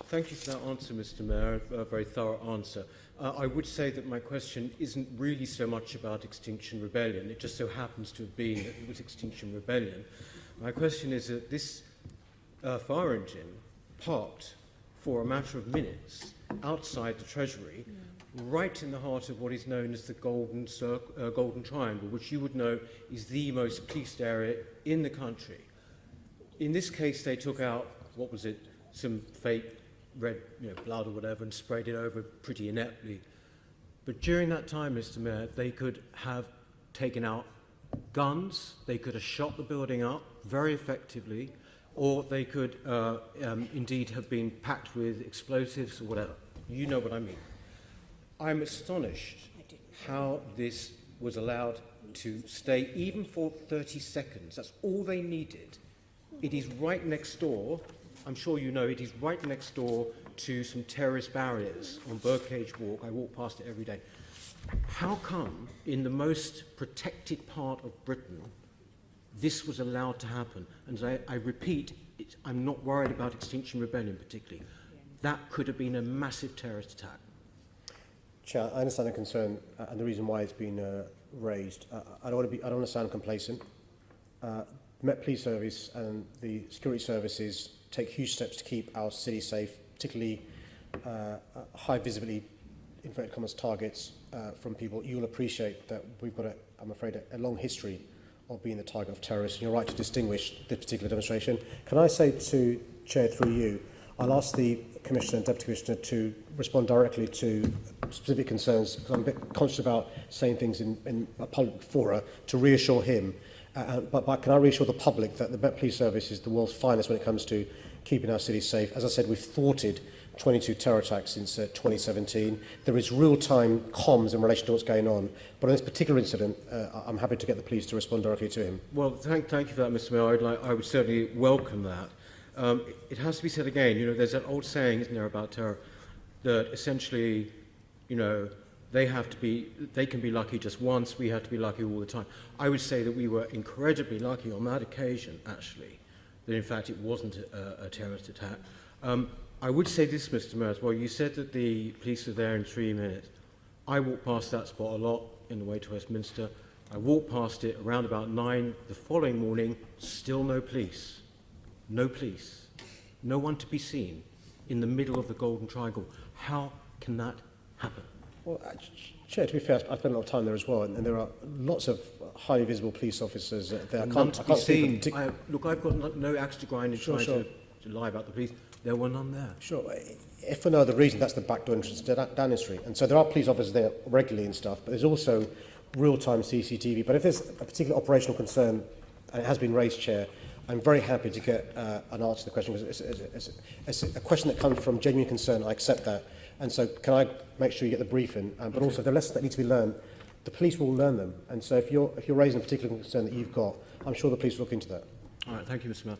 Thank you for that answer, Mr. Mayor, a very thorough answer. I would say that my question isn't really so much about Extinction Rebellion. It just so happens to have been that it was Extinction Rebellion. My question is that this fire engine parked for a matter of minutes outside the Treasury, right in the heart of what is known as the Golden Triangle, which you would know is the most policed area in the country. In this case, they took out, what was it, some fake red blood or whatever and sprayed it over pretty ineptly. But during that time, Mr. Mayor, they could have taken out guns, they could have shot the building up very effectively, or they could indeed have been packed with explosives or whatever. You know what I mean. I'm astonished how this was allowed to stay even for 30 seconds. That's all they needed. It is right next door. I'm sure you know it is right next door to some terraced barriers on Birdcage Walk. I walk past it every day. How come in the most protected part of Britain this was allowed to happen? And I repeat, I'm not worried about Extinction Rebellion particularly. That could have been a massive terrorist attack. Chair, I understand the concern and the reason why it's been raised. I don't want to sound complacent. The Met Police Service and the security services take huge steps to keep our city safe, particularly high visibility, inverted commas, targets from people. You'll appreciate that we've got, I'm afraid, a long history of being the target of terrorists, and you're right to distinguish this particular demonstration. Can I say to Chair, through you, I'll ask the Commissioner and Deputy Commissioner to respond directly to specific concerns, because I'm a bit conscious about saying things in a public fora, to reassure him. But can I reassure the public that the Met Police Service is the world's finest when it comes to keeping our cities safe? As I said, we've thwarted 22 terror attacks since 2017. There is real-time comms in relation to what's going on. But on this particular incident, I'm happy to get the police to respond directly to him. Well, thank you for that, Mr. Mayor. I would certainly welcome that. It has to be said again, there's that old saying, isn't there, about terror, that essentially, they can be lucky just once, we have to be lucky all the time. I would say that we were incredibly lucky on that occasion, actually, that in fact it wasn't a terrorist attack. I would say this, Mr. Mayor, as well. You said that the police were there in 3 minutes. I walk past that spot a lot in the way to Westminster. I walked past it around about 9 the following morning, still no police. No police. No one to be seen in the middle of the Golden Triangle. How can that happen? Well, Chair, to be fair, I spent a lot of time there as well, and there are lots of highly visible police officers there. None to be seen. Look, I've got no axe to grind in trying to lie about the police. There were none there. Sure. If for no other reason, that's the backdoor entrance to Downing Street. And so there are police officers there regularly and stuff, but there's also real-time CCTV. But if there's a particular operational concern, and it has been raised, Chair, I'm very happy to get an answer to the question, because it's a question that comes from genuine concern. I accept that. And so can I make sure you get the briefing? But also, the lessons that need to be learned, the police will learn them. And so if you're raising a particular concern that you've got, I'm sure the police will look into that. All right, thank you, Mr. Mayor.